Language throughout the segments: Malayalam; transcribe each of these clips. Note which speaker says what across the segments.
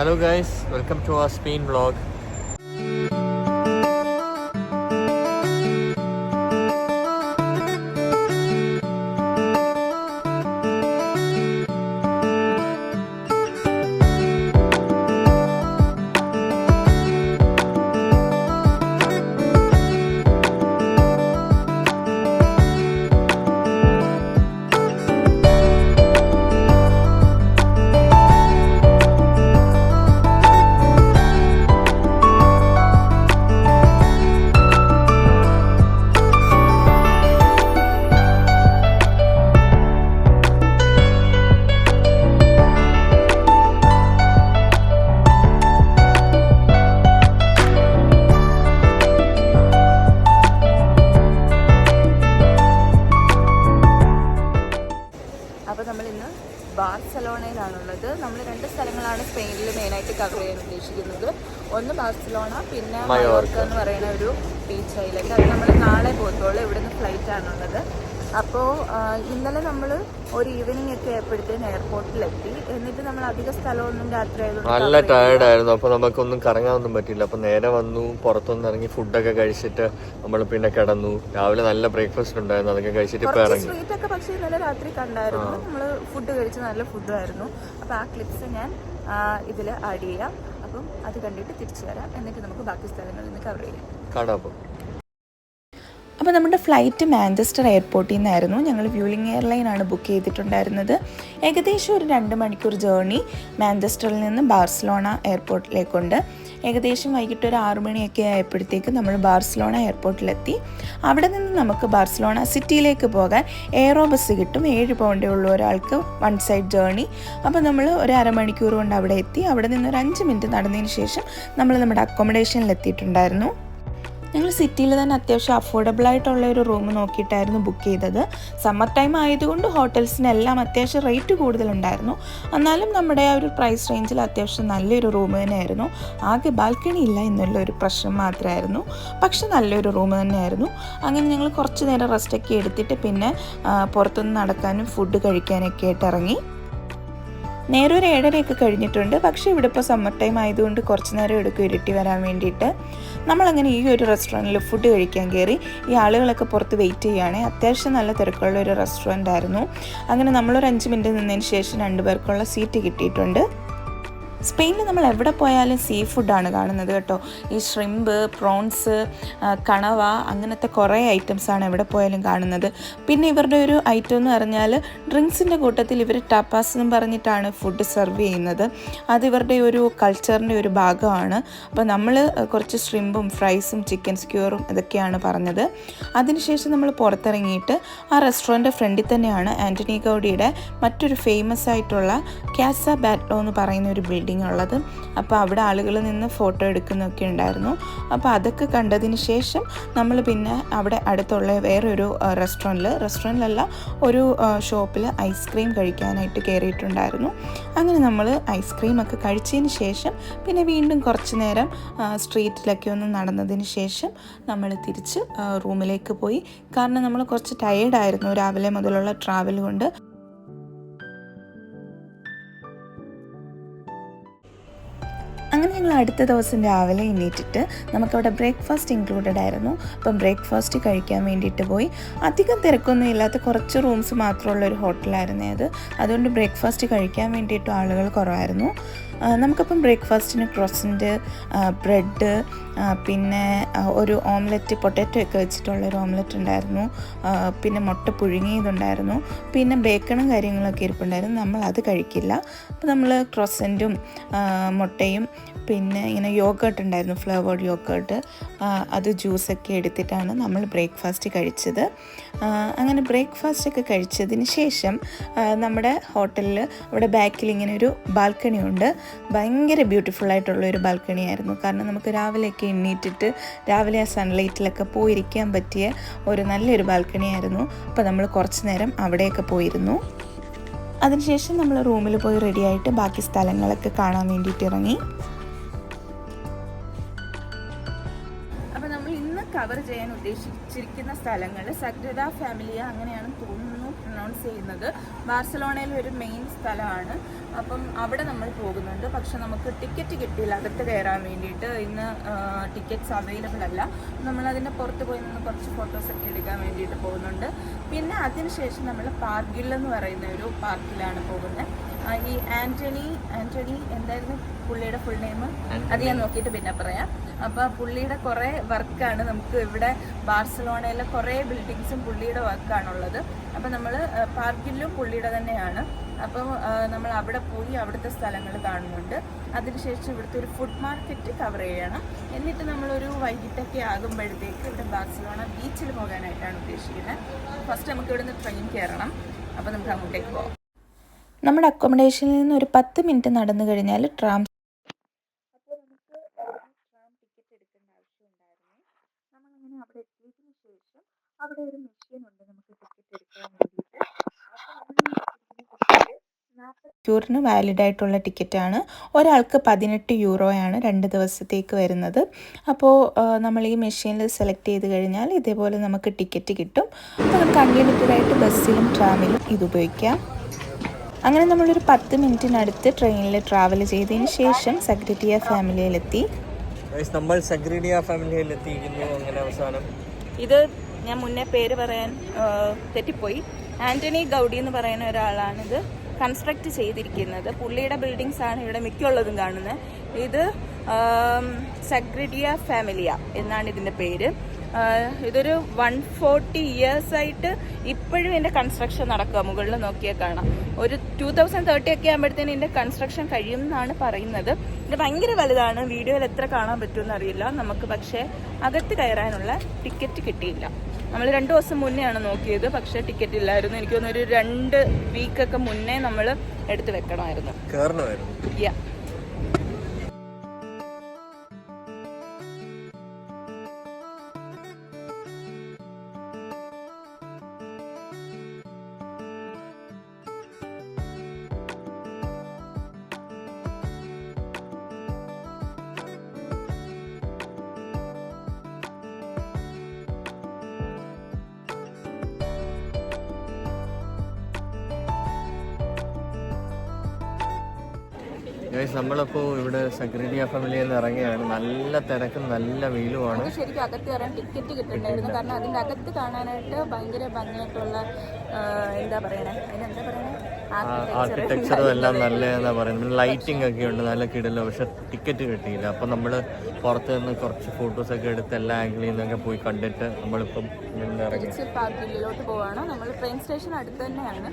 Speaker 1: Hello guys, welcome to our Spain vlog.
Speaker 2: അപ്പോൾ നമ്മളിന്ന് ബാർസലോണയിലാണുള്ളത്. നമ്മൾ 2 സ്ഥലങ്ങളാണ് സ്പെയിനിൽ മെയിനായിട്ട് കവർ ചെയ്യാൻ ഉദ്ദേശിക്കുന്നത്. ഒന്ന് ബാർസലോണ, പിന്നെ മയോർക്ക എന്ന് പറയുന്ന ഒരു ബീച്ച് ഐലൻഡ്. അത് നമ്മൾ നാളെ പോകത്തുള്ളൂ. ഇവിടുന്ന് ഫ്ലൈറ്റാണുള്ളത്. അപ്പോൾ ഇന്നലെ നമ്മൾ ഒരു ഈവനിങ് ഒക്കെ ആയപ്പോഴത്തേന് എയർപോർട്ടിലെത്തി. എന്നിട്ട് നമ്മൾ അധിക സ്ഥലമൊന്നും രാത്രി
Speaker 1: നല്ല ടയർഡായിരുന്നു. അപ്പോൾ നമുക്കൊന്നും കറങ്ങാനൊന്നും പറ്റില്ല. അപ്പോൾ നേരെ വന്നു, പുറത്തൊന്നും ഇറങ്ങി ഫുഡൊക്കെ കഴിച്ചിട്ട് നമ്മൾ പിന്നെ കിടന്നു. രാവിലെ നല്ല ബ്രേക്ക്ഫാസ്റ്റ് ഉണ്ടായിരുന്നു, അതൊക്കെ കഴിച്ചിട്ട് ഇപ്പോൾ ഇറങ്ങി.
Speaker 2: സ്ട്രീറ്റൊക്കെ പക്ഷേ ഇന്നലെ രാത്രി കണ്ടായിരുന്നു. നമ്മൾ ഫുഡ് കഴിച്ച് നല്ല ഫുഡായിരുന്നു. അപ്പോൾ ആ ക്ലിപ്സ് ഞാൻ ഇതിൽ ആഡ് ചെയ്യാം. അപ്പം അത് കണ്ടിട്ട് തിരിച്ചു വരാം. എന്നിട്ട് നമുക്ക് ബാക്കി സ്ഥലങ്ങളിൽ നിന്ന് കവർ ചെയ്യാം.
Speaker 1: കാണാം.
Speaker 2: അപ്പോൾ നമ്മുടെ ഫ്ലൈറ്റ് മാഞ്ചസ്റ്റർ എയർപോർട്ടിൽ നിന്നായിരുന്നു. ഞങ്ങൾ വ്യൂലിംഗ് എയർലൈനാണ് ബുക്ക് ചെയ്തിട്ടുണ്ടായിരുന്നത്. ഏകദേശം ഒരു 2 മണിക്കൂർ ജേർണി മാഞ്ചസ്റ്ററിൽ നിന്ന് ബാർസലോണ എയർപോർട്ടിലേക്കുണ്ട്. ഏകദേശം വൈകിട്ട് ഒരു 6 മണിയൊക്കെ ആയപ്പോഴത്തേക്ക് നമ്മൾ ബാർസലോണ എയർപോർട്ടിലെത്തി. അവിടെ നിന്ന് നമുക്ക് ബാർസലോണ സിറ്റിയിലേക്ക് പോകാൻ എയറോ ബസ് കിട്ടും. 7 പൗണ്ടേ ഉള്ളൂ ഒരാൾക്ക് 1 സൈഡ് ജേർണി. അപ്പോൾ നമ്മൾ ഒരു അരമണിക്കൂർ കൊണ്ട് അവിടെ എത്തി. അവിടെ നിന്ന് ഒരു 5 മിനിറ്റ് നടന്നതിന് ശേഷം നമ്മൾ നമ്മുടെ അക്കോമഡേഷനിൽ എത്തിയിട്ടുണ്ടായിരുന്നു. ഞങ്ങൾ സിറ്റിയിൽ തന്നെ അത്യാവശ്യം അഫോർഡബിൾ ആയിട്ടുള്ള ഒരു റൂം നോക്കിയിട്ടായിരുന്നു ബുക്ക് ചെയ്തത്. സമ്മർ ടൈം ആയതുകൊണ്ട് ഹോട്ടൽസിനെല്ലാം അത്യാവശ്യം റേറ്റ് കൂടുതലുണ്ടായിരുന്നു. എന്നാലും നമ്മുടെ ആ ഒരു പ്രൈസ് റേഞ്ചിൽ അത്യാവശ്യം നല്ലൊരു റൂം തന്നെയായിരുന്നു. ആകെ ബാൽക്കണി ഇല്ല എന്നുള്ള ഒരു പ്രശ്നം മാത്രമായിരുന്നു. പക്ഷെ നല്ലൊരു റൂം തന്നെയായിരുന്നു. അങ്ങനെ ഞങ്ങൾ കുറച്ച് നേരം റെസ്റ്റൊക്കെ എടുത്തിട്ട് പിന്നെ പുറത്തുനിന്ന് നടക്കാനും ഫുഡ് കഴിക്കാനൊക്കെ ആയിട്ട് ഇറങ്ങി. നേരെ ഒരു 7:30 കഴിഞ്ഞിട്ടുണ്ട്. പക്ഷേ ഇവിടെ ഇപ്പോൾ സമ്മർ ടൈം ആയതുകൊണ്ട് കുറച്ച് നേരം എടുക്കും ഇരുട്ടി വരാൻ വേണ്ടിയിട്ട്. നമ്മളങ്ങനെ ഈ ഒരു റെസ്റ്റോറൻറ്റിൽ ഫുഡ് കഴിക്കാൻ കയറി. ഈ ആളുകളൊക്കെ പുറത്ത് വെയിറ്റ് ചെയ്യുകയാണ്. അത്യാവശ്യം നല്ല തിരക്കുള്ള ഒരു റെസ്റ്റോറൻ്റ് ആയിരുന്നു. അങ്ങനെ നമ്മളൊരു 5 മിനിറ്റ് നിന്നതിന് ശേഷം 2 പേർക്കുള്ള സീറ്റ് കിട്ടിയിട്ടുണ്ട്. സ്പെയിനിൽ നമ്മൾ എവിടെ പോയാലും സീ ഫുഡാണ് കാണുന്നത് കേട്ടോ. ഈ ഷ്രിമ്പ്, പ്രോൺസ്, കണവ, അങ്ങനത്തെ കുറേ ഐറ്റംസാണ് എവിടെ പോയാലും കാണുന്നത്. പിന്നെ ഇവരുടെ ഒരു ഐറ്റം എന്ന് പറഞ്ഞാൽ ഡ്രിങ്ക്സിൻ്റെ കൂട്ടത്തിൽ ഇവർ ടാപ്പാസ് എന്നും പറഞ്ഞിട്ടാണ് ഫുഡ് സെർവ് ചെയ്യുന്നത്. അത് ഇവരുടെ ഒരു കൾച്ചറിൻ്റെ ഒരു ഭാഗമാണ്. അപ്പോൾ നമ്മൾ കുറച്ച് ഷ്രിമ്പും ഫ്രൈസും ചിക്കൻ സ്ക്യൂറും ഇതൊക്കെയാണ് പറഞ്ഞത്. അതിനുശേഷം നമ്മൾ പുറത്തിറങ്ങിയിട്ട് ആ റെസ്റ്റോറൻറ്റ് ഫ്രണ്ടിൽ തന്നെയാണ് ആൻ്റണി ഗൗഡിയുടെ മറ്റൊരു ഫേമസ് ആയിട്ടുള്ള കാസ ബാറ്റ്ലോ എന്ന് പറയുന്ന ഒരു ബിൽഡിംഗ് ഉള്ളത്. അപ്പോൾ അവിടെ ആളുകൾ നിന്ന് ഫോട്ടോ എടുക്കുന്നൊക്കെ ഉണ്ടായിരുന്നു. അപ്പോൾ അതൊക്കെ കണ്ടതിന് ശേഷം നമ്മൾ പിന്നെ അവിടെ അടുത്തുള്ള വേറൊരു റെസ്റ്റോറൻറ്റിലല്ല ഒരു ഷോപ്പിൽ ഐസ്ക്രീം കഴിക്കാനായിട്ട് കയറിയിട്ടുണ്ടായിരുന്നു. അങ്ങനെ നമ്മൾ ഐസ്ക്രീമൊക്കെ കഴിച്ചതിന് ശേഷം പിന്നെ വീണ്ടും കുറച്ച് നേരം സ്ട്രീറ്റിലൊക്കെ ഒന്ന് നടന്നതിന് ശേഷം നമ്മൾ തിരിച്ച് റൂമിലേക്ക് പോയി. കാരണം നമ്മൾ കുറച്ച് ടയേർഡായിരുന്നു രാവിലെ മുതലുള്ള ട്രാവൽ കൊണ്ട്. അങ്ങനെ ഞങ്ങൾ അടുത്ത ദിവസം രാവിലെ എണീറ്റിട്ട് നമുക്കവിടെ ബ്രേക്ക്ഫാസ്റ്റ് ഇൻക്ലൂഡഡ് ആയിരുന്നു. അപ്പം ബ്രേക്ക്ഫാസ്റ്റ് കഴിക്കാൻ വേണ്ടിയിട്ട് പോയി. അധികം തിരക്കൊന്നും ഇല്ലാത്ത കുറച്ച് റൂംസ് മാത്രമുള്ള ഒരു ഹോട്ടലായിരുന്നു അത്. അതുകൊണ്ട് ബ്രേക്ക്ഫാസ്റ്റ് കഴിക്കാൻ വേണ്ടിയിട്ടും ആളുകൾ കുറവായിരുന്നു. നമുക്കപ്പം ബ്രേക്ക്ഫാസ്റ്റിന് ക്രോസൻറ്റ്, ബ്രെഡ്, പിന്നെ ഒരു ഓംലെറ്റ്, പൊട്ടാറ്റോ ഒക്കെ വെച്ചിട്ടുള്ളൊരു ഓംലെറ്റ് ഉണ്ടായിരുന്നു. പിന്നെ മുട്ട പുഴുങ്ങിയതുണ്ടായിരുന്നു. പിന്നെ ബേക്കണും കാര്യങ്ങളൊക്കെ ഇരിപ്പുണ്ടായിരുന്നു. നമ്മൾ അത് കഴിക്കില്ല. അപ്പോൾ നമ്മൾ ക്രോസൻറ്റും മുട്ടയും പിന്നെ ഇങ്ങനെ യോഗേർട്ട് ഉണ്ടായിരുന്നു, ഫ്ലേവേർഡ് യോഗേർട്ട്. അത് ജ്യൂസൊക്കെ എടുത്തിട്ടാണ് നമ്മൾ ബ്രേക്ക്ഫാസ്റ്റ് കഴിച്ചത്. അങ്ങനെ ബ്രേക്ക്ഫാസ്റ്റൊക്കെ കഴിച്ചതിന് ശേഷം നമ്മുടെ ഹോട്ടലിൽ അവിടെ ബാക്കിൽ ഇങ്ങനെ ഒരു ബാൽക്കണി ഉണ്ട്. ഭയങ്കര ബ്യൂട്ടിഫുള്ളായിട്ടുള്ളൊരു ബാൽക്കണി ആയിരുന്നു. കാരണം നമുക്ക് രാവിലെയൊക്കെ എണ്ണീറ്റിട്ട് രാവിലെ ആ സൺലൈറ്റിലൊക്കെ പോയിരിക്കാൻ പറ്റിയ ഒരു നല്ലൊരു ബാൽക്കണി ആയിരുന്നു. അപ്പോൾ നമ്മൾ കുറച്ച് നേരം അവിടെയൊക്കെ പോയിരുന്നു. അതിനുശേഷം നമ്മൾ റൂമിൽ പോയി റെഡിയായിട്ട് ബാക്കി സ്ഥലങ്ങളൊക്കെ കാണാൻ വേണ്ടിയിട്ട് ഇറങ്ങി. കവർ ചെയ്യാൻ ഉദ്ദേശിച്ചിരിക്കുന്ന സ്ഥലങ്ങൾ സഗ്രദ ഫാമിലിയ അങ്ങനെയാണ് തോന്നുന്നു പ്രൊനൗൺസ് ചെയ്യുന്നത്. ബാർസലോണയിലെ ഒരു മെയിൻ സ്ഥലമാണ്. അപ്പം അവിടെ നമ്മൾ പോകുന്നുണ്ട്. പക്ഷെ നമുക്ക് ടിക്കറ്റ് കിട്ടിയില്ല അകത്ത് കയറാൻ വേണ്ടിയിട്ട്. ഇന്ന് ടിക്കറ്റ്സ് അവൈലബിൾ അല്ല. നമ്മളതിൻ്റെ പുറത്ത് പോയി നിന്ന് കുറച്ച് ഫോട്ടോസൊക്കെ എടുക്കാൻ വേണ്ടിയിട്ട് പോകുന്നുണ്ട്. പിന്നെ അതിനുശേഷം നമ്മൾ പാർഗിൽ എന്ന് പറയുന്ന ഒരു പാർക്കിലാണ് പോകുന്നത്. ഈ ആൻ്റണി എന്തായിരുന്നു പുള്ളിയുടെ ഫുൾ നെയിം? അത് ഞാൻ നോക്കിയിട്ട് പിന്നെ പറയാം. അപ്പോൾ പുള്ളിയുടെ കുറേ വർക്കാണ് നമുക്ക് ഇവിടെ ബാർസലോണയിലെ കുറേ ബിൽഡിങ്സും പുള്ളിയുടെ വർക്കാണുള്ളത്. അപ്പോൾ നമ്മൾ പാർക്കിലും പുള്ളിയുടെ തന്നെയാണ്. അപ്പം നമ്മൾ അവിടെ പോയി അവിടുത്തെ സ്ഥലങ്ങൾ കാണുന്നുണ്ട്. അതിനുശേഷം ഇവിടുത്തെ ഒരു ഫുഡ് മാർക്കറ്റ് കവർ ചെയ്യണം. എന്നിട്ട് നമ്മളൊരു വൈകിട്ടൊക്കെ ആകുമ്പോഴത്തേക്ക് ഇവിടെ ബാർസലോണ ബീച്ചിൽ പോകാനായിട്ടാണ് ഉദ്ദേശിക്കുന്നത്. ഫസ്റ്റ് നമുക്ക് ഇവിടുന്ന് ട്രെയിൻ കയറണം. അപ്പോൾ നമുക്ക് അങ്ങോട്ടേക്ക് പോകാം.
Speaker 3: നമ്മുടെ അക്കോമഡേഷനിൽ നിന്ന് ഒരു 10 മിനിറ്റ് നടന്നു കഴിഞ്ഞാൽ ട്രാം.
Speaker 2: അപ്പോൾ നമുക്ക് ട്രാം ടിക്കറ്റ് എടുക്കേണ്ട ആവശ്യമുണ്ടായിരുന്നു. നമ്മളങ്ങനെ അവിടെ എത്തിയതിനു ശേഷം അവിടെ ഒരു മെഷീൻ ഉണ്ട് നമുക്ക് ടിക്കറ്റ് എടുക്കാൻ വേണ്ടിയിട്ട്.
Speaker 3: യൂറിന് വാലിഡ് ആയിട്ടുള്ള ടിക്കറ്റാണ്. ഒരാൾക്ക് 18 യൂറോയാണ് 2 ദിവസത്തേക്ക് വരുന്നത്. അപ്പോൾ നമ്മൾ ഈ മെഷീനിൽ സെലക്ട് ചെയ്ത് കഴിഞ്ഞാൽ ഇതേപോലെ നമുക്ക് ടിക്കറ്റ് കിട്ടും. അപ്പോൾ നമുക്ക് അൺലിമിറ്റഡ് ആയിട്ട് ബസ്സിലും ട്രാമിലും ഇത് ഉപയോഗിക്കാം. അങ്ങനെ നമ്മളൊരു 10 മിനിറ്റിനടുത്ത് ട്രെയിനിൽ ട്രാവൽ ചെയ്തതിന് ശേഷം സഗ്രഡിയ ഫാമിലിയിലെത്തി.
Speaker 1: നമ്മൾ സഗ്രഡിയ ഫാമിലിയിലെത്തിയിരിക്കുന്നു. അങ്ങനെ അവസാനം
Speaker 2: ഇത് ഞാൻ മുന്നേ പേര് പറയാൻ തെറ്റിപ്പോയി. ആൻ്റണി ഗൗഡി എന്ന് പറയുന്ന ഒരാളാണിത് കൺസ്ട്രക്റ്റ് ചെയ്തിരിക്കുന്നത്. പുള്ളിയുടെ ബിൽഡിങ്സ് ആണ് ഇവിടെ മിക്കുള്ളതും കാണുന്നത്. ഇത് സഗ്രഡിയ ഫാമിലിയ എന്നാണ് ഇതിൻ്റെ പേര്. ഇതൊരു 140 ഇയേഴ്സായിട്ട് ഇപ്പോഴും ഇതിൻ്റെ കൺസ്ട്രക്ഷൻ നടക്കുക. മുകളിൽ നോക്കിയാൽ കാണാം. ഒരു 2030 ഒക്കെ ആകുമ്പോഴത്തേനും ഇതിൻ്റെ കൺസ്ട്രക്ഷൻ കഴിയും എന്നാണ് പറയുന്നത്. ഇത് ഭയങ്കര വലുതാണ്. വീഡിയോയിൽ എത്ര കാണാൻ പറ്റുമെന്ന് അറിയില്ല നമുക്ക്. പക്ഷേ അകത്ത് കയറാനുള്ള ടിക്കറ്റ് കിട്ടിയില്ല. നമ്മൾ 2 ദിവസം മുന്നെയാണ് നോക്കിയത്. പക്ഷേ ടിക്കറ്റ് ഇല്ലായിരുന്നു. എനിക്ക് തോന്നുന്നു ഒരു 2 വീക്കൊക്കെ മുന്നേ നമ്മൾ എടുത്ത് വെക്കണമായിരുന്നു. യാ
Speaker 1: നമ്മളിപ്പോൾ ഇവിടെ സഗ്രഡിയ ഫാമിലിയിൽ നിന്ന് ഇറങ്ങിയാണ്. നല്ല തിരക്കും നല്ല വെയിലുമാണ്.
Speaker 2: ശരിക്കും അകത്ത് കയറാൻ ടിക്കറ്റ് കിട്ടുന്നുണ്ടായിരുന്നു. കാരണം അതിൻ്റെ അകത്ത് കാണാനായിട്ട് ഭയങ്കര ഭംഗിയായിട്ടുള്ള എന്താ പറയണേ, അതിനെന്താ പറയണേ,
Speaker 1: ആർക്കിടെക്ചറും എല്ലാം നല്ലതെന്നാണ് പറയുന്നത്. ലൈറ്റിംഗ് ഒക്കെ ഉണ്ട്, നല്ല കിടലോ. പക്ഷെ ടിക്കറ്റ് കിട്ടിയില്ല. അപ്പം നമ്മൾ പുറത്ത് നിന്ന് കുറച്ച് ഫോട്ടോസൊക്കെ എടുത്ത് എല്ലാ ആംഗിളിൽ നിന്നൊക്കെ പോയി കണ്ടിട്ട് നമ്മളിപ്പം
Speaker 2: തിരിച്ച് പാർക്കിലോട്ട് പോവാണ്. നമ്മൾ ട്രെയിൻ സ്റ്റേഷൻ അടുത്ത് തന്നെയാണ്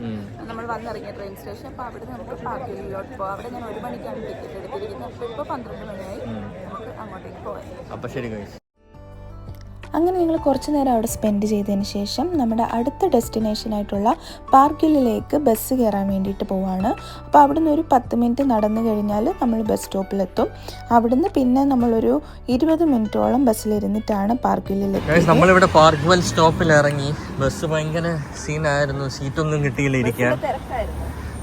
Speaker 2: നമ്മൾ വന്നിറങ്ങിയ ട്രെയിൻ സ്റ്റേഷൻ. അപ്പോൾ അവിടെ നമുക്ക് പാർക്കിലോട്ട് പോകാം. അവിടെ ഞാൻ 1 മണിക്കാണ് ടിക്കറ്റ് എടുത്തിരിക്കുന്നത്. അപ്പോൾ ഇപ്പോൾ 12 മണിയായി. നമുക്ക് അങ്ങോട്ടേക്ക് പോകാം.
Speaker 1: അപ്പോൾ ശരി ഗൈസ്.
Speaker 3: അങ്ങനെ ഞങ്ങൾ കുറച്ച് നേരം അവിടെ സ്പെൻഡ് ചെയ്തതിന് ശേഷം നമ്മുടെ അടുത്ത ഡെസ്റ്റിനേഷനായിട്ടുള്ള പാർക്കിലേക്ക് ബസ് കയറാൻ വേണ്ടിയിട്ട് പോവാണ്. അപ്പോൾ അവിടുന്ന് ഒരു 10 മിനിറ്റ് നടന്നു കഴിഞ്ഞാൽ നമ്മൾ ബസ് സ്റ്റോപ്പിലെത്തും. അവിടുന്ന് പിന്നെ നമ്മളൊരു 20 മിനിറ്റോളം ബസ്സിലിരുന്നിട്ടാണ് പാർക്കിലെത്തുന്നത്.
Speaker 1: നമ്മളിവിടെ പാർക്ക്വെൽ സ്റ്റോപ്പിൽ ഇറങ്ങി. ബസ് ഭയങ്കര സീനായിരുന്നു. സീറ്റൊന്നും കിട്ടിയില്ല ഇരിക്കാൻ.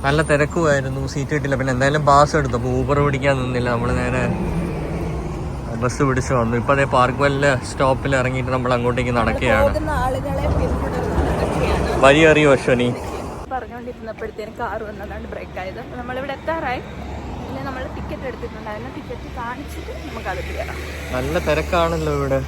Speaker 1: നല്ല തിരക്കുമായിരുന്നു. സീറ്റ് കിട്ടില്ല. പിന്നെ എന്തായാലും ബാസ് എടുത്തു. അപ്പോൾ ഊബർ പിടിക്കാൻ നിന്നില്ല. നമ്മൾ നേരെ ബസ് പിടിച്ച് വന്നു. ഇപ്പോൾ അതേ പാർക്ക്വെല്ലിൽ സ്റ്റോപ്പിൽ ഇറങ്ങിയിട്ട് നമ്മൾ അങ്ങോട്ടേക്ക് നടക്കുകയാണ്. വഴി അറിയോ അശ്വനി?
Speaker 2: പറഞ്ഞുകൊണ്ടിരുന്നപ്പോഴത്തേനും കാർ വന്നതാണ് ബ്രേക്ക് ആയത്. നമ്മളിവിടെ എത്താറായി. പിന്നെ നമ്മൾ ടിക്കറ്റ് എടുത്തിട്ടുണ്ടായിരുന്നു. ടിക്കറ്റ് കാണിച്ചിട്ട് നമുക്ക് അത് കയറാം.
Speaker 1: നല്ല തിരക്കാണല്ലോ ഇവിടെ.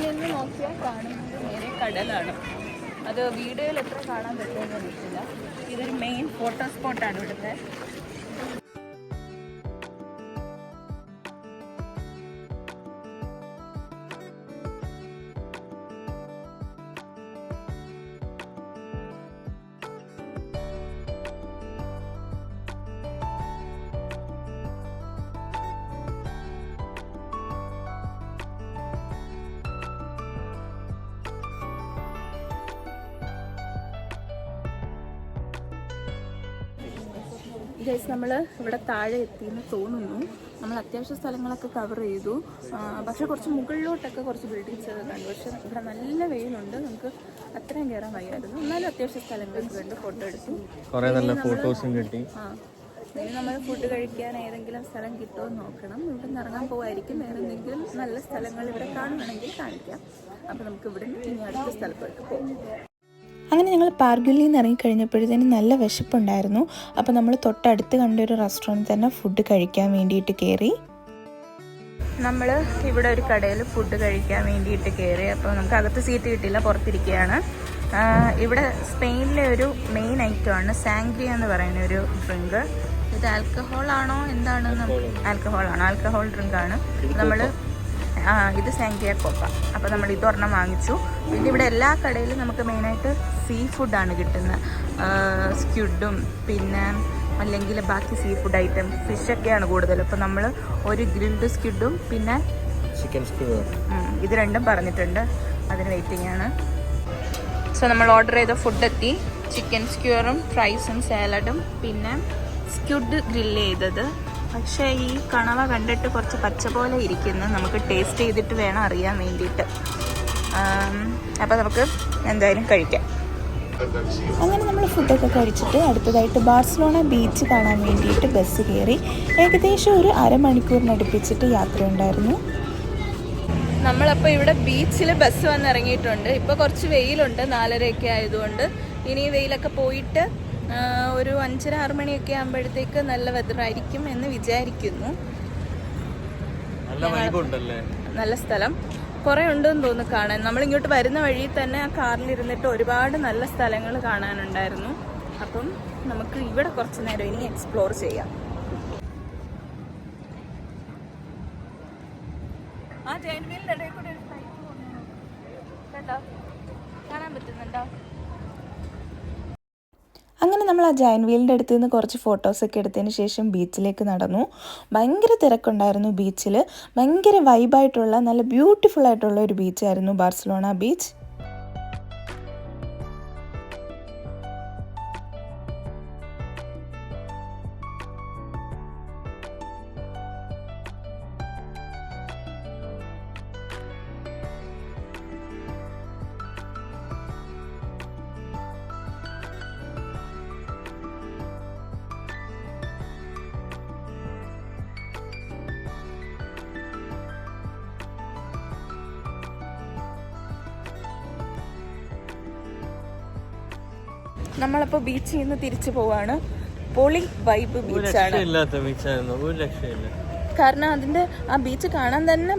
Speaker 2: നിന്ന് നോക്കിയാൽ കാണുന്നത് നേരെ കടലാണ്. അത് വീഡിയോയിൽ എത്ര കാണാൻ പറ്റുമെന്ന് അറിയില്ല. ഇതൊരു മെയിൻ ഫോട്ടോ സ്പോട്ടാണ് ഇവിടുത്തെ. ഗൈസ് നമ്മൾ ഇവിടെ താഴെ എത്തിയെന്ന് തോന്നുന്നു. നമ്മൾ അത്യാവശ്യ സ്ഥലങ്ങളൊക്കെ കവർ ചെയ്തു. പക്ഷെ കുറച്ച് മുകളിലോട്ടൊക്കെ കുറച്ച് ബിൽഡിങ്സ് ഒക്കെ കണ്ടു. പക്ഷെ ഇവിടെ നല്ല വെയിലുണ്ട്, നമുക്ക് അത്രയും കയറാൻ വയ്യായിരുന്നു. എന്നാലും അത്യാവശ്യ സ്ഥലങ്ങളൊക്കെ കണ്ട് ഫോട്ടോ എടുത്തു. ഇനി നമ്മൾ ഫുഡ് കഴിക്കാൻ ഏതെങ്കിലും സ്ഥലം കിട്ടുമോ നോക്കണം. ഇവിടെ നിന്ന് ഇറങ്ങാൻ പോവായിരിക്കും. വേറെ എന്തെങ്കിലും നല്ല സ്ഥലങ്ങൾ ഇവിടെ കാണുകയാണെങ്കിൽ കാണിക്കാം. അപ്പോൾ നമുക്ക് ഇവിടെ ഇനി അടുത്ത സ്ഥലത്തോട്ട് പോകും.
Speaker 3: അങ്ങനെ ഞങ്ങൾ പാർഗുലിൽ നിന്ന് ഇറങ്ങിക്കഴിഞ്ഞപ്പോഴത്തേനും നല്ല വിശപ്പുണ്ടായിരുന്നു. അപ്പോൾ നമ്മൾ തൊട്ടടുത്ത് കണ്ടൊരു റെസ്റ്റോറൻറ്റിൽ തന്നെ ഫുഡ് കഴിക്കാൻ വേണ്ടിയിട്ട് കയറി.
Speaker 2: നമ്മൾ ഇവിടെ ഒരു കടയിൽ ഫുഡ് കഴിക്കാൻ വേണ്ടിയിട്ട് കയറി. അപ്പോൾ നമുക്ക് അകത്ത് സീറ്റ് കിട്ടിയില്ല, പുറത്തിരിക്കുകയാണ്. ഇവിടെ സ്പെയിനിലെ ഒരു മെയിൻ ഐറ്റമാണ് സാംഗ്രിയ എന്ന് പറയുന്ന ഒരു ഡ്രിങ്ക്. ഇത് ആൽക്കഹോളാണോ എന്താണെന്ന്, ആൽക്കഹോളാണ്, ആൽക്കഹോൾ ഡ്രിങ്കാണ്. നമ്മൾ ഇത് സാംഗ്രിയ കോക്ക. അപ്പോൾ നമ്മൾ ഇതൊരെണ്ണം വാങ്ങിച്ചു. പിന്നെ ഇവിടെ എല്ലാ കടയിലും നമുക്ക് മെയിനായിട്ട് സീ ഫുഡാണ് കിട്ടുന്നത്. സ്ക്വിഡും പിന്നെ അല്ലെങ്കിൽ ബാക്കി സീ ഫുഡ് ഐറ്റം ഫിഷൊക്കെയാണ് കൂടുതൽ. അപ്പോൾ നമ്മൾ ഒരു ഗ്രിൽഡ് സ്ക്വിഡും പിന്നെ
Speaker 1: ചിക്കൻ സ്ക്യൂർ
Speaker 2: ഇത് രണ്ടും പറഞ്ഞിട്ടുണ്ട്. അതിന് വെയിറ്റിംഗ് ആണ്. സോ നമ്മൾ ഓർഡർ ചെയ്ത ഫുഡ് എത്തി. ചിക്കൻ സ്ക്യൂറും ഫ്രൈസും സാലഡും പിന്നെ സ്ക്വിഡ് ഗ്രില്ല് ചെയ്തത്. പക്ഷേ ഈ കണവ കണ്ടിട്ട് കുറച്ച് പച്ച പോലെ ഇരിക്കുന്നു. നമുക്ക് ടേസ്റ്റ് ചെയ്തിട്ട് വേണം അറിയാൻ വേണ്ടിയിട്ട്. അപ്പോൾ നമുക്ക് എന്തായാലും കഴിക്കാം.
Speaker 3: അങ്ങനെ നമ്മൾ ഫുഡൊക്കെ കഴിച്ചിട്ട് അടുത്തതായിട്ട് ബാർസലോണ ബീച്ച് കാണാൻ വേണ്ടിയിട്ട് ബസ് കയറി. ഏകദേശം ഒരു അരമണിക്കൂറിനടുപ്പിച്ചിട്ട് യാത്രയുണ്ടായിരുന്നു.
Speaker 2: നമ്മളപ്പോൾ ഇവിടെ ബീച്ചിൽ ബസ് വന്നിറങ്ങിയിട്ടുണ്ട്. ഇപ്പോൾ കുറച്ച് വെയിലുണ്ട്, 4:30 ആയതുകൊണ്ട്. ഇനി വെയിലൊക്കെ പോയിട്ട് ഒരു 5:30-6 മണിയൊക്കെ ആകുമ്പോഴത്തേക്ക് നല്ല വെതറായിരിക്കും എന്ന് വിചാരിക്കുന്നു. നല്ല സ്ഥലം കുറേ ഉണ്ടെന്ന് തോന്നുന്നു കാണാൻ. നമ്മളിങ്ങോട്ട് വരുന്ന വഴി തന്നെ ആ കാറിലിരുന്നിട്ട് ഒരുപാട് നല്ല സ്ഥലങ്ങൾ കാണാനുണ്ടായിരുന്നു. അപ്പം നമുക്ക് ഇവിടെ കുറച്ച് നേരം ഇനി എക്സ്പ്ലോർ ചെയ്യാം. ആ ജൈന്റ് വീലിന്റെ ഇടയിൽ കൂടെ ഒരു ഫ്ലൈറ്റ് പോകുന്നു, കണ്ടോ? കാണാൻ പറ്റുന്നുണ്ടോ?
Speaker 3: അങ്ങനെ നമ്മൾ ആ ജയൻ വീലിൻ്റെ അടുത്ത് നിന്ന് കുറച്ച് ഫോട്ടോസൊക്കെ എടുത്തതിന് ശേഷം ബീച്ചിലേക്ക് നടന്നു. ഭയങ്കര തിരക്കുണ്ടായിരുന്നു ബീച്ചിൽ. ഭയങ്കര വൈബായിട്ടുള്ള നല്ല ബ്യൂട്ടിഫുൾ ആയിട്ടുള്ള ഒരു ബീച്ചായിരുന്നു ബാർസലോണ ബീച്ച്.
Speaker 2: നമ്മളപ്പോൾ ബീച്ചിൽ നിന്ന് തിരിച്ചു പോവാണ്. പൊളി വൈബ് ബീച്ചാണ്. കാരണം അതിന്റെ ആ ബീച്ച് കാണാൻ തന്നെ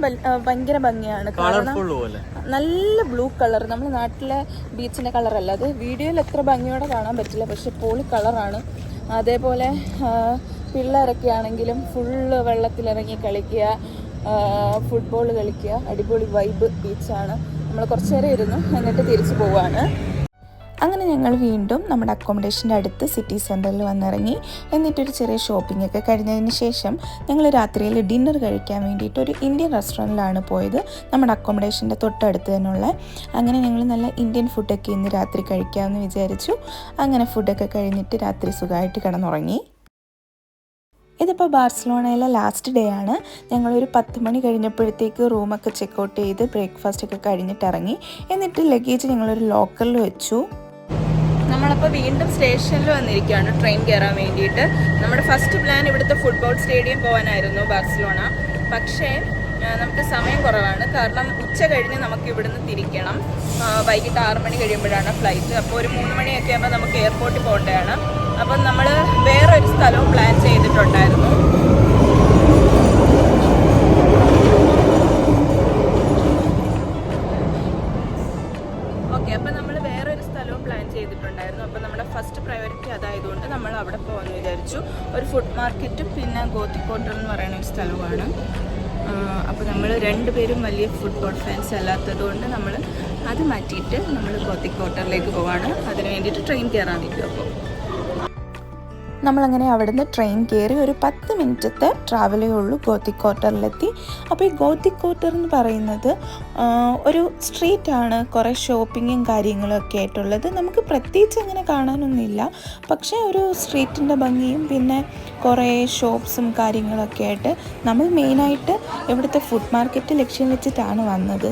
Speaker 2: ഭയങ്കര ഭംഗിയാണ്. കാരണം നല്ല ബ്ലൂ കളർ, നമ്മുടെ നാട്ടിലെ ബീച്ചിന്റെ കളറല്ല അത്. വീഡിയോയിൽ എത്ര ഭംഗിയോടെ കാണാൻ പറ്റില്ല, പക്ഷെ പൊളി കളറാണ്. അതേപോലെ പിള്ളേരൊക്കെ ആണെങ്കിലും ഫുള്ള് വെള്ളത്തിലിറങ്ങി കളിക്കുക, ഫുട്ബോൾ കളിക്കുക. അടിപൊളി വൈബ് ബീച്ചാണ്. നമ്മൾ കുറച്ചു നേരം ഇരുന്നു, എന്നിട്ട് തിരിച്ചു പോവാണ്.
Speaker 3: അങ്ങനെ ഞങ്ങൾ വീണ്ടും നമ്മുടെ അക്കോമഡേഷൻ്റെ അടുത്ത് സിറ്റി സെൻറ്ററിൽ വന്നിറങ്ങി. എന്നിട്ടൊരു ചെറിയ ഷോപ്പിംഗ് ഒക്കെ കഴിഞ്ഞതിന് ശേഷം ഞങ്ങൾ രാത്രിയിൽ ഡിന്നർ കഴിക്കാൻ വേണ്ടിയിട്ട് ഒരു ഇന്ത്യൻ റെസ്റ്റോറൻറ്റിലാണ് പോയത്, നമ്മുടെ അക്കോമഡേഷൻ്റെ തൊട്ടടുത്ത് തന്നെയുള്ള. അങ്ങനെ ഞങ്ങൾ നല്ല ഇന്ത്യൻ ഫുഡൊക്കെ ഇന്ന് രാത്രി കഴിക്കാമെന്ന് വിചാരിച്ചു. അങ്ങനെ ഫുഡൊക്കെ കഴിഞ്ഞിട്ട് രാത്രി സുഖമായിട്ട് കിടന്നുറങ്ങി. ഇതിപ്പോൾ ബാർസലോണയിലെ ലാസ്റ്റ് ഡേ ആണ്. ഞങ്ങളൊരു 10 മണി കഴിഞ്ഞപ്പോഴത്തേക്ക് റൂമൊക്കെ ചെക്കൗട്ട് ചെയ്ത് ബ്രേക്ക്ഫാസ്റ്റ് ഒക്കെ കഴിഞ്ഞിട്ട് ഇറങ്ങി. എന്നിട്ട് ലഗേജ് ഞങ്ങളൊരു ലോക്കറിൽ വെച്ചു.
Speaker 2: നമ്മളപ്പോൾ വീണ്ടും സ്റ്റേഷനിൽ വന്നിരിക്കുകയാണ് ട്രെയിൻ കയറാൻ വേണ്ടിയിട്ട്. നമ്മുടെ ഫസ്റ്റ് പ്ലാൻ ഇവിടുത്തെ ഫുട്ബോൾ സ്റ്റേഡിയം പോകാനായിരുന്നു ബാർസലോണ. പക്ഷേ നമുക്ക് സമയം കുറവാണ്. കാരണം ഉച്ച കഴിഞ്ഞ് നമുക്ക് ഇവിടുന്ന് തിരിക്കണം. വൈകിട്ട് 6 മണി കഴിയുമ്പോഴാണ് ഫ്ലൈറ്റ്. അപ്പോൾ ഒരു 3 മണിയൊക്കെ ആകുമ്പോൾ നമുക്ക് എയർപോർട്ടിൽ പോകേണ്ടതാണ്. അപ്പം നമ്മൾ വേറൊരു സ്ഥലവും പ്ലാൻ ചെയ്തിട്ടുണ്ടായിരുന്നു. ഓക്കെ, അപ്പം നമ്മൾ വേറൊരു സ്ഥലവും പ്ലാൻ ചെയ്തിട്ടുണ്ടായിരുന്നു. അപ്പം നമ്മുടെ ഫസ്റ്റ് പ്രയോറിറ്റി അതായതുകൊണ്ട് നമ്മൾ അവിടെ പോകാമെന്ന് വിചാരിച്ചു. ഒരു ഫുഡ് മാർക്കറ്റും പിന്നെ ഗോത്തിക് ക്വാർട്ടർ എന്ന് പറയുന്ന ഒരു സ്ഥലവുമാണ്. അപ്പോൾ നമ്മൾ രണ്ടുപേരും വലിയ ഫുട്ബോൾ ഫാൻസ് അല്ലാത്തത് കൊണ്ട് നമ്മൾ അത് മാറ്റിയിട്ട് നമ്മൾ ഗോത്തിക് ക്വാർട്ടറിലേക്ക് പോവാണ്. അതിന് വേണ്ടിയിട്ട് ട്രെയിൻ കയറാൻ നിൽക്കും. അപ്പോൾ
Speaker 3: നമ്മളങ്ങനെ അവിടുന്ന് ട്രെയിൻ കയറി ഒരു 10 മിനിറ്റത്തെ ട്രാവലേ ഉള്ളൂ ഗോത്തിക് ക്വാർട്ടറിലെത്തി. അപ്പോൾ ഈ ഗോത്തിക് ക്വാർട്ടർ എന്ന് പറയുന്നത് ഒരു സ്ട്രീറ്റാണ്, കുറേ ഷോപ്പിങ്ങും കാര്യങ്ങളും ഒക്കെ ആയിട്ടുള്ളത്. നമുക്ക് പ്രത്യേകിച്ച് അങ്ങനെ കാണാനൊന്നുമില്ല, പക്ഷേ ഒരു സ്ട്രീറ്റിൻ്റെ ഭംഗിയും പിന്നെ കുറേ ഷോപ്സും കാര്യങ്ങളൊക്കെ ആയിട്ട് നമ്മൾ മെയിനായിട്ട് ഇവിടുത്തെ ഫുഡ് മാർക്കറ്റ് ലക്ഷ്യം വെച്ചിട്ടാണ് വന്നത്.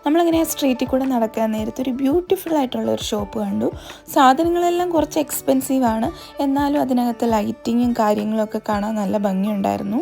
Speaker 3: നമ്മളങ്ങനെ ആ സ്ട്രീറ്റിൽ കൂടെ നടക്കാൻ നേരത്തെ ഒരു ബ്യൂട്ടിഫുൾ ആയിട്ടുള്ള ഒരു ഷോപ്പ് കണ്ടു. സാധനങ്ങളെല്ലാം കുറച്ച് എക്സ്പെൻസീവാണ്, എന്നാലും അതിനകത്ത് ലൈറ്റിങ്ങും കാര്യങ്ങളൊക്കെ കാണാൻ നല്ല ഭംഗിയുണ്ടായിരുന്നു.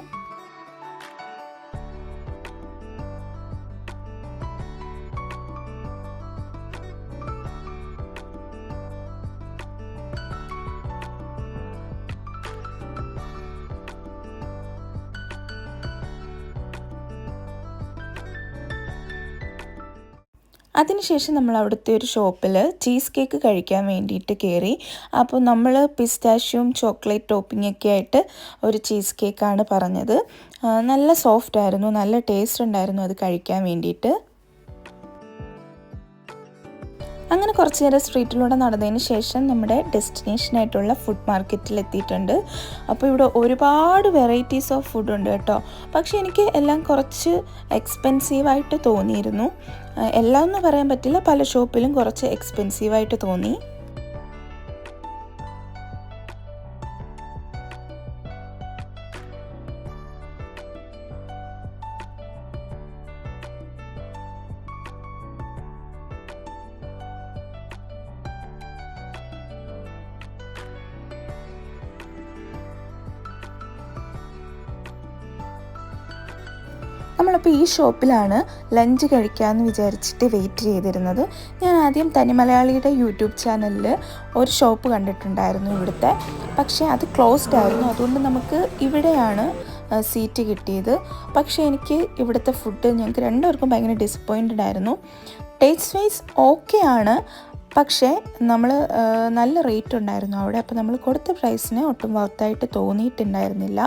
Speaker 3: അതിനുശേഷം നമ്മൾ അവിടുത്തെ ഒരു ഷോപ്പിൽ ചീസ് കേക്ക് കഴിക്കാൻ വേണ്ടിയിട്ട് കയറി. അപ്പോൾ നമ്മൾ പിസ്താഷ്യൂം ചോക്ലേറ്റ് ടോപ്പിംഗ് ഒക്കെ ആയിട്ട് ഒരു ചീസ് കേക്കാണ് പറഞ്ഞത്. നല്ല സോഫ്റ്റ് ആയിരുന്നു, നല്ല ടേസ്റ്റ് ഉണ്ടായിരുന്നു അത് കഴിക്കാൻ വേണ്ടിയിട്ട്. അങ്ങനെ കുറച്ച് നേരം സ്ട്രീറ്റിലൂടെ നടന്നതിന് ശേഷം നമ്മുടെ ഡെസ്റ്റിനേഷനായിട്ടുള്ള ഫുഡ് മാർക്കറ്റിൽ എത്തിയിട്ടുണ്ട്. അപ്പോൾ ഇവിടെ ഒരുപാട് വെറൈറ്റീസ് ഓഫ് ഫുഡ് ഉണ്ട് കേട്ടോ. പക്ഷേ എനിക്ക് എല്ലാം കുറച്ച് എക്സ്പെൻസീവായിട്ട് തോന്നിയിരുന്നു. എല്ലാം ഒന്നും പറയാൻ പറ്റില്ല, പല ഷോപ്പിലും കുറച്ച് എക്സ്പെൻസീവായിട്ട് തോന്നി. നമ്മളപ്പോൾ ഈ ഷോപ്പിലാണ് ലഞ്ച് കഴിക്കാമെന്ന് വിചാരിച്ചിട്ട് വെയിറ്റ് ചെയ്തിരുന്നത്. ഞാൻ ആദ്യം തനിമലയാളിയുടെ യൂട്യൂബ് ചാനലിൽ ഒരു ഷോപ്പ് കണ്ടിട്ടുണ്ടായിരുന്നു ഇവിടുത്തെ, പക്ഷേ അത് ക്ലോസ്ഡ് ആയിരുന്നു. അതുകൊണ്ട് നമുക്ക് ഇവിടെയാണ് സീറ്റ് കിട്ടിയത്. പക്ഷേ എനിക്ക് ഇവിടുത്തെ ഫുഡ് ഞങ്ങൾക്ക് രണ്ടുപേർക്കും ഭയങ്കര ഡിസപ്പോയിൻറ്റഡ് ആയിരുന്നു. ടേസ്റ്റ് വൈസ് ഓക്കെ ആണ്, പക്ഷേ നമ്മൾ നല്ല റേറ്റ് ഉണ്ടായിരുന്നു അവിടെ. അപ്പോൾ നമ്മൾ കൊടുത്ത പ്രൈസിന് ഒട്ടും വർത്തായിട്ട് തോന്നിയിട്ടുണ്ടായിരുന്നില്ല.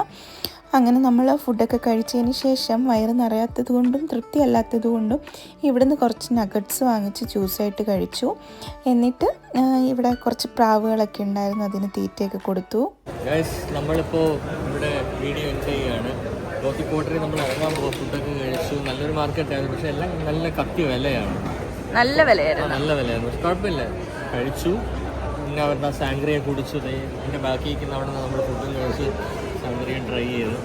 Speaker 3: അങ്ങനെ നമ്മൾ ഫുഡൊക്കെ കഴിച്ചതിന് ശേഷം വയറ് നിറയാത്തത് കൊണ്ടും തൃപ്തി അല്ലാത്തത് കൊണ്ടും ഇവിടുന്ന് കുറച്ച് നഗറ്റ്സ് വാങ്ങിച്ച് ജ്യൂസായിട്ട് കഴിച്ചു. എന്നിട്ട് ഇവിടെ കുറച്ച് പ്രാവുകളൊക്കെ ഉണ്ടായിരുന്നു, അതിന് തീറ്റയൊക്കെ കൊടുത്തു.
Speaker 1: നമ്മളിപ്പോൾ ഇവിടെ വീഡിയോ എൻഡ് ചെയ്യുകയാണ്. ഗോത്തിക് ക്വാർട്ടറിൽ നമ്മൾ ഇറങ്ങാൻ പോകും. ഫുഡൊക്കെ കഴിച്ചു, നല്ലൊരു മാർക്കറ്റായിരുന്നു, പക്ഷേ എല്ലാം നല്ല കത്തി വിലയാണ്.
Speaker 2: നല്ല വിലയായിരുന്നു,
Speaker 1: പക്ഷെ കുഴപ്പമില്ല, കഴിച്ചു. പിന്നെ അവരുടെ സാങ്ക്രിയ കുടിച്ചു. അതിൻ്റെ ബാക്കി അവിടെ നിന്ന് നമ്മൾ ഫുഡും കഴിച്ച് സാങ്ക്രിയ ട്രൈ ചെയ്തു.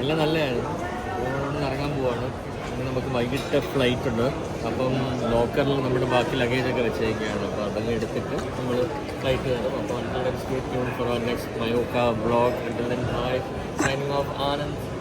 Speaker 1: എല്ലാം നല്ലതായിരുന്നു. അവിടെ ഇറങ്ങാൻ പോവാണ്. പിന്നെ നമുക്ക് വൈകിട്ട് ഫ്ലൈറ്റ് ഉണ്ട്. അപ്പം ലോക്കറിൽ നമ്മുടെ ബാക്കി ലഗേജൊക്കെ വെച്ചേക്കുകയാണ്. അപ്പോൾ അതെല്ലാം എടുത്തിട്ട് നമ്മൾ ഫ്ലൈറ്റ് കയറും. അപ്പോൾ stay tune for next Mayokka vlog. Until then, bye. Signing off, Anand.